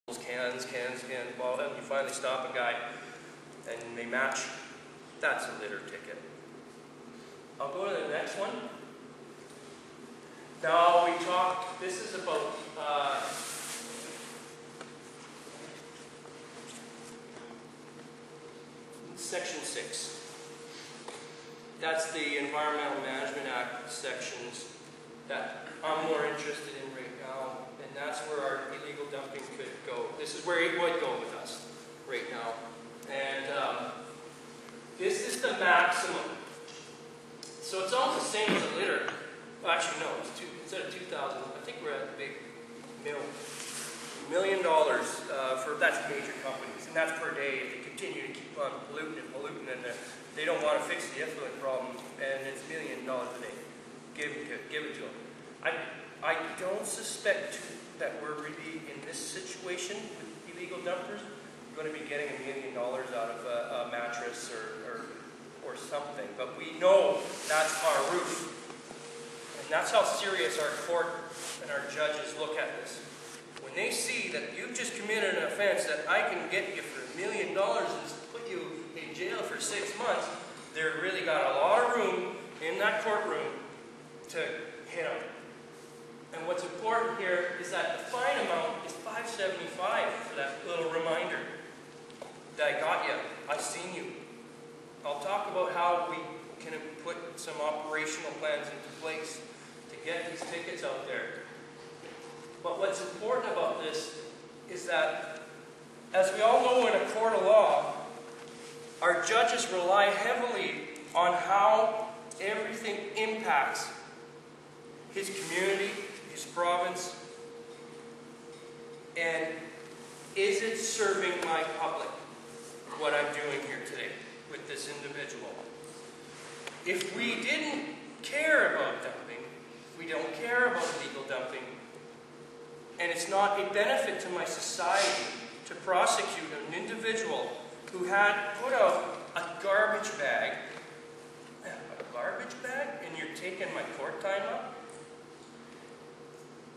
cans, well, then you finally stop a guy and they match. That's a litter ticket. I'll go to the next one. Now we talked, this is about Section 6. That's the Environmental Management Act sections that I'm more interested in right now, and that's where our illegal dumping could go. This is where it would go with us right now. And this is the maximum. So it's all the same as a litter. Well, actually, no, it's instead of 2,000, I think we're at the big $1 million for, that's major companies, and that's per day if they continue to keep on polluting and they don't want to fix the effluent problem, and it's $1 million a day. Give it to them. I don't suspect that we're really in this situation with illegal dumpers going to be getting $1 million out of a mattress or something, but we know that's our roof, and that's how serious our court and our judges look at this. When they see that you've just committed an offense that I can get you for $1 million and put you in jail for 6 months, they've really got a lot of room in that courtroom to hit them. And what's important here is that the fine amount is $575 for that little reminder that I got you, I've seen you. I'll talk about how we can put some operational plans into place to get these tickets out there. But what's important about this is that, as we all know in a court of law, our judges rely heavily on how everything impacts his community, his province, and is it serving my public, what I'm doing here today with this individual? If we didn't care about dumping, if we don't care about illegal dumping, and it's not a benefit to my society to prosecute an individual who had put out a garbage bag, and you're taking my court time up?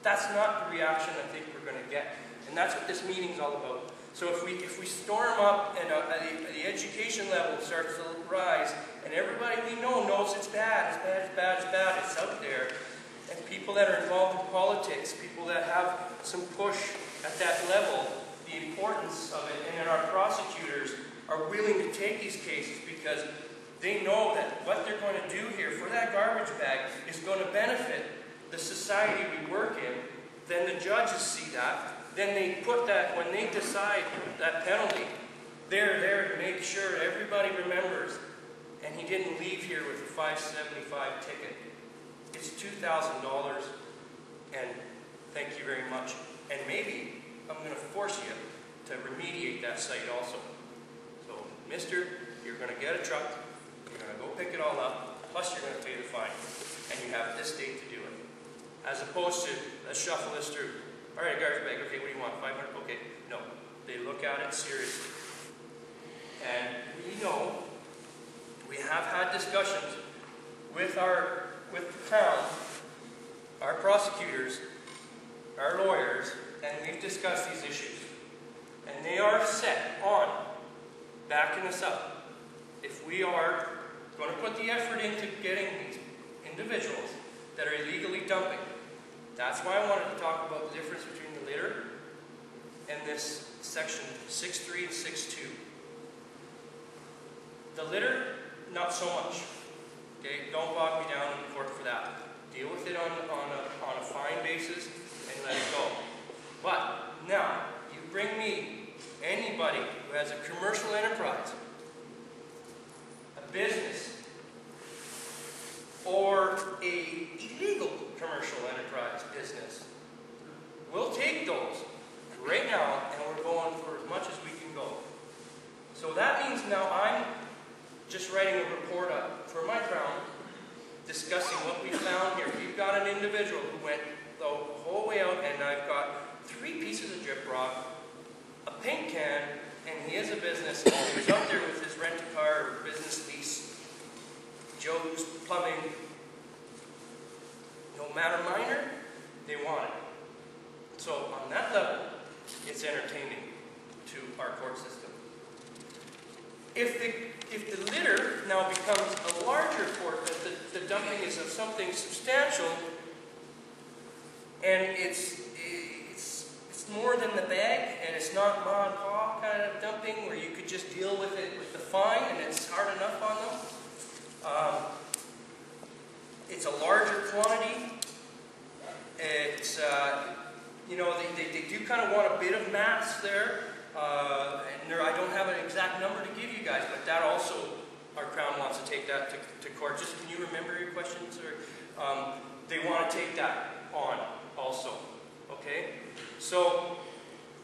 That's not the reaction I think we're going to get. And that's what this meeting's all about. So if we storm up and the education level starts to rise, and everybody we know knows it's bad, it's out there, and people that are involved in politics, people that have some push at that level, the importance of it, and then our prosecutors are willing to take these cases because they know that what they're going to do here for that garbage bag is going to benefit the society we work in. Then the judges see that. Then they put that, when they decide that penalty, they're there to make sure everybody remembers. And he didn't leave here with a $575 ticket. It's $2,000, and thank you very much. And maybe I'm going to force you to remediate that site also. So, mister, you're going to get a truck, you're going to go pick it all up, plus you're going to pay the fine. And you have this date to do it. As opposed to, let's shuffle this through. All right, garbage bag, okay, what do you want, 500? Okay, no. They look at it seriously. And we know, we have had discussions with the town, our prosecutors, our lawyers, and we've discussed these issues. And they are set on backing us up. If we are going to put the effort into getting these individuals that are illegally dumping, that's why I wanted to talk about the difference between the litter and this section 6.3 and 6.2. The litter, not so much. Okay, don't bog me down in court for that. Deal with it on a fine basis and let it go. But now, you bring me anybody who has a commercial enterprise, a business, or a illegal commercial enterprise business. We'll take those right now, and we're going for as much as we can go. So that means now I'm just writing a report up for my crown, discussing what we found here. We've got an individual who went the whole way out, and I've got 3 pieces of drip rock, a paint can, and he has a business. He was out there with his rent-a-car or business lease, Joe's Plumbing. No matter minor, they want it. So on that level, it's entertaining to our court system. If the litter now becomes a larger court, that the dumping is of something substantial, and it's more than the bag, and it's not ma and pa kind of dumping where you could just deal with it with the fine and it's hard enough on them. It's a larger quantity. It's, you know, they do kind of want a bit of mass there. And I don't have an exact number to give you guys, but that also, our Crown wants to take that to court. Just can you remember your questions? Or they want to take that on also. Okay? So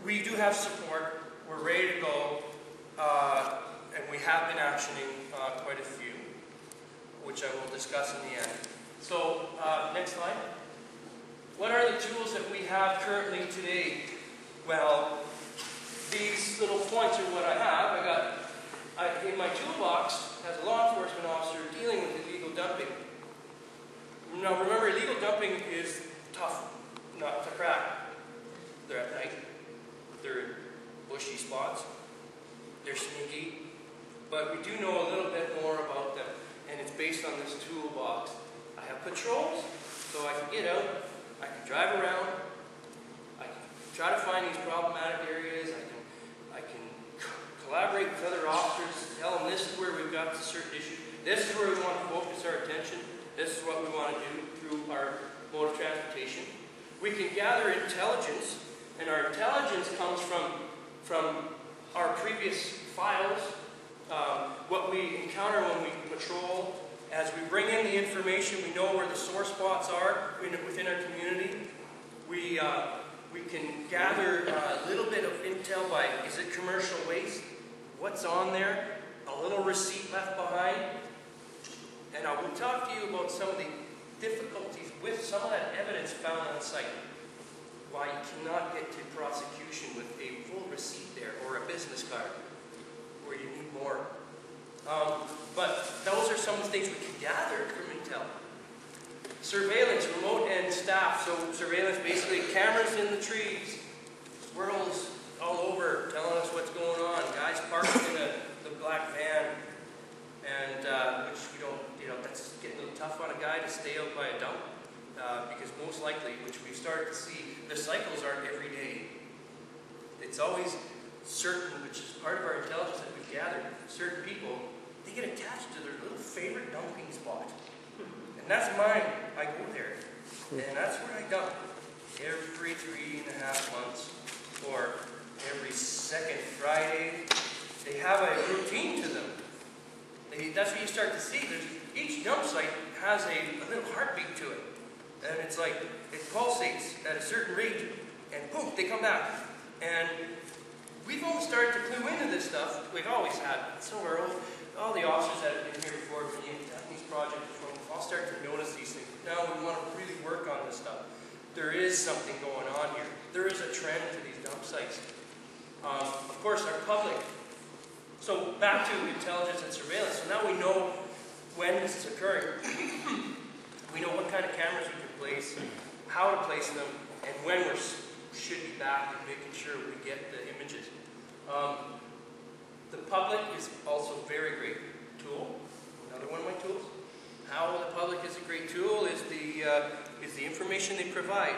we do have support. We're ready to go. And we have been actioning quite a few, which I will discuss in the end. So, next slide. What are the tools that we have currently today? Well, these little points are what I have. In my toolbox has a law enforcement officer dealing with illegal dumping. Now remember, illegal dumping is tough not to crack. They're at night. They're in bushy spots. They're sneaky. But we do know a little bit more about them. And it's based on this toolbox. I have patrols, so I can get out. I can drive around. I can try to find these problematic areas. I can collaborate with other officers, tell them this is where we've got a certain issue. This is where we want to focus our attention. This is what we want to do through our mode of transportation. We can gather intelligence, and our intelligence comes from our previous files, what we encounter when we patrol. As we bring in the information, we know where the sore spots are within our community. We can gather a little bit of intel by, is it commercial waste? What's on there? A little receipt left behind. And I will talk to you about some of the difficulties with some of that evidence found on site. Why you cannot get to prosecution with a full receipt there or a business card, where you need more. But those are some of the things we can gather from intel. Surveillance, remote end staff. So surveillance, basically cameras in the trees, squirrels all over telling us what's going on. Guys parked in the black van, and which we don't, you know, that's getting a little tough on a guy to stay out by a dump, because most likely, which we've started to see, the cycles aren't every day. It's always certain, which is part of our intelligence that we've gathered, certain people, they get attached to their little favorite dumping spot. And that's mine. I go there. And that's where I dump every 3.5 months, or every second Friday. They have a routine to them. That's what you start to see. Each dump site has a little heartbeat to it. And it's like, it pulsates at a certain rate, and boom, they come back. And we've only started to clue into this stuff. We've always had. Some of our own, all the officers that have been here before, when you have these projects before, I'll start to notice these things. Now we want to really work on this stuff. There is something going on here. There is a trend to these dump sites. Of course, our public. So back to intelligence and surveillance. So now we know when this is occurring. We know what kind of cameras we can place, how to place them, and when we should be back and making sure we get the images. The public is also a very great tool. Another one of my tools. How the public is a great tool is the information they provide.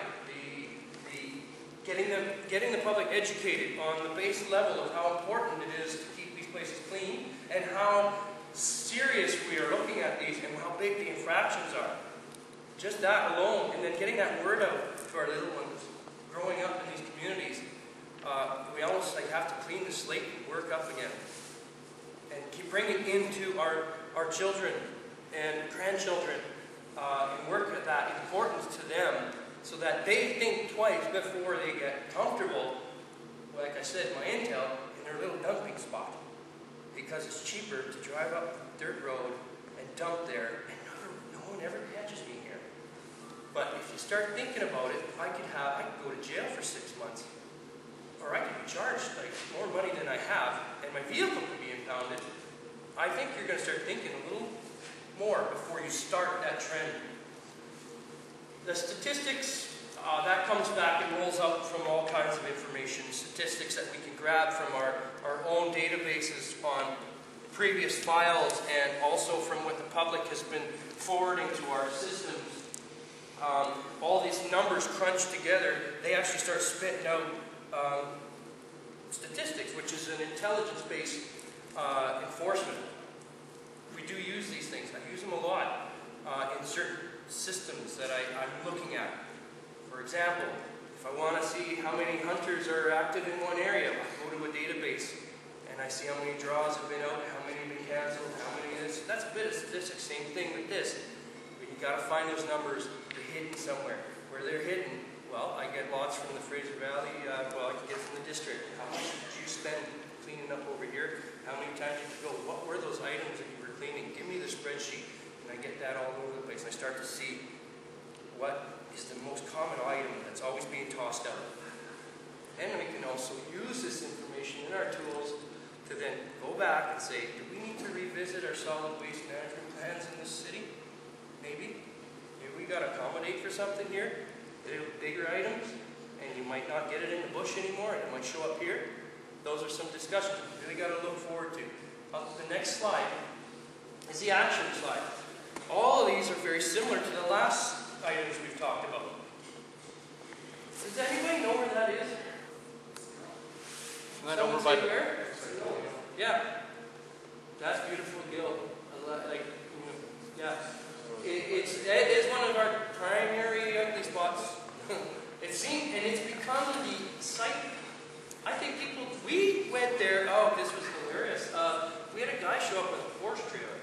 Getting the public educated on the base level of how important it is to keep these places clean, and how serious we are looking at these, and how big the infractions are. Just that alone, and then getting that word out to our little ones growing up in these communities. We almost have to clean the slate and work up again, and keep bringing into our children and grandchildren, and work at that importance to them, so that they think twice before they get comfortable, like I said, my intel, in their little dumping spot. Because it's cheaper to drive up the dirt road and dump there, and no one ever catches me here. But if you start thinking about it, I could go to jail for 6 months. Or I could be charged more money than I have, and my vehicle could be impounded. I think you're going to start thinking a little more before you start that trend. The statistics, that comes back and rolls up from all kinds of information, statistics that we can grab from our own databases on previous files, and also from what the public has been forwarding to our systems. All these numbers crunched together, they actually start spitting out statistics, which is an intelligence-based enforcement. We do use these things. I use them a lot in certain systems that I'm looking at. For example, if I want to see how many hunters are active in one area, I go to a database and I see how many draws have been out, how many have been canceled, how many this. That's a bit of statistics. Same thing with this. But you got to find those numbers. They're hidden somewhere. Where they're hidden, well, I get lots from the Fraser Valley. Well, I can get from the district. How much did you spend cleaning up over here? How many times did you go? What were those items that you were cleaning? Give me the spreadsheet. And I get that all over the place. And I start to see what is the most common item that's always being tossed out. And we can also use this information in our tools to then go back and say, do we need to revisit our solid waste management plans in this city? Maybe. Maybe we got to accommodate for something here. Bigger items, and you might not get it in the bush anymore, and it might show up here. Those are some discussions we really got to look forward to. The next slide is the action slide. All of these are very similar to the last items we've talked about. Does anybody know where that is? Isn't that over by the... Yeah. That's beautiful gill. Yeah. It's one of our primary ugly spots. It's become the site. I think people, we went there, oh, this was hilarious. We had a guy show up with a Porsche trailer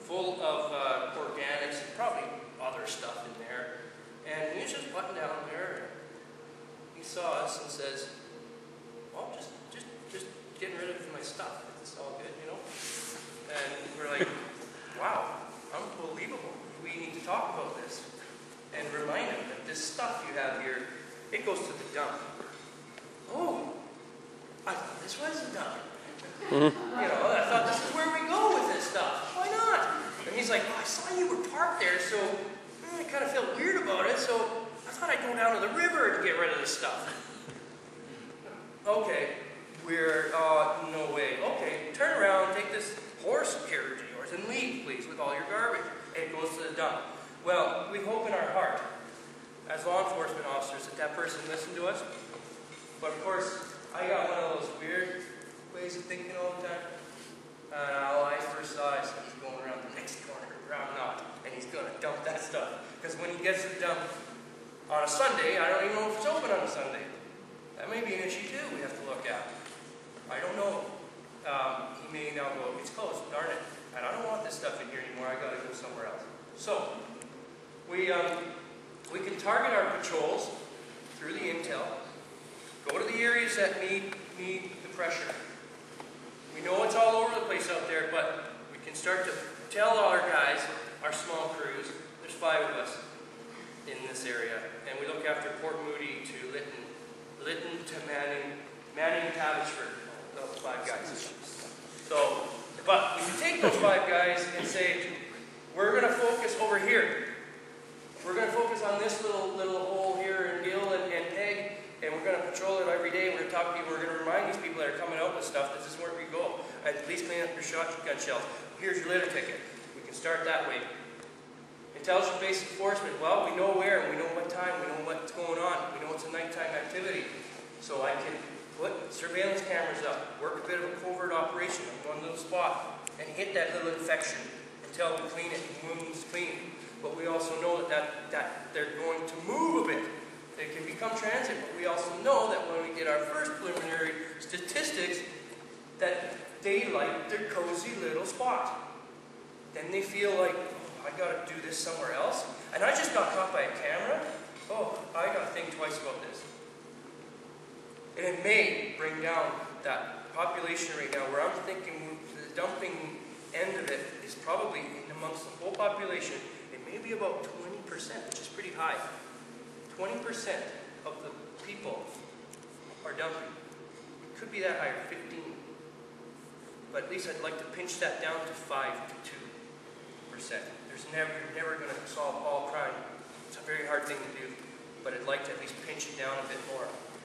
full of organics and probably other stuff in there. And he was just buttoned down there. He saw us and says, well, just getting rid of my stuff. It's all good, you know? And we're like, wow, unbelievable. We need to talk about this. And remind him that this stuff you have here, it goes to the dump. Oh, I thought this was a dump. You know, I thought this is where we go with this stuff. Why not? And he's like, oh, I saw you were parked there, so I kind of felt weird about it, so I thought I'd go down to the river to get rid of this stuff. Okay, no way. Okay, turn around, take this horse carriage of yours and leave, please, with all your garbage. And it goes to the dump. Well, we hope in our heart, as law enforcement officers, that that person listened to us. But of course, I got one of those weird ways of thinking all the time. All I first saw is he's going around the next corner, around not, and he's going to dump that stuff. Because when he gets to the dump on a Sunday, I don't even know if it's open on a Sunday. That may be an issue too we have to look at. I don't know. He may now go, it's closed, darn it. And I don't want this stuff in here anymore, I gotta go somewhere else. So, we can target our patrols through the intel, go to the areas that need the pressure. We know it's all over the place out there, but we can start to tell our guys, our small crews, there's 5 of us in this area, and we look after Port Moody to Lytton to Manning to Abbotsford, those 5 guys. So, but we can take those 5 guys and say, we're going to focus over here. We're going to focus on this little hole here in Gill and Peg, and we're going to patrol it every day. We're going to talk to people. We're going to remind these people that are coming out with stuff, this is where we go. And please clean up your shotgun shells. Here's your litter ticket. We can start that way. Intelligence-based enforcement. Well, we know where, we know what time, we know what's going on. We know it's a nighttime activity. So I can put surveillance cameras up, work a bit of a covert operation on one little spot, and hit that little infection until we clean it and wounds clean. But we also know that they're going to move a bit. They can become transit, but we also know that when we get our first preliminary statistics, that they like their cozy little spot. Then they feel like, oh, I gotta do this somewhere else. And I just got caught by a camera. Oh, I gotta think twice about this. And it may bring down that population right now, where I'm thinking the dumping end of it is probably amongst the whole population, it may be about 20%, which is pretty high. 20% of the people are dumping. It could be that higher, 15. But at least I'd like to pinch that down to 5 to 2%. You're never going to solve all crime. It's a very hard thing to do. but I'd like to at least pinch it down a bit more.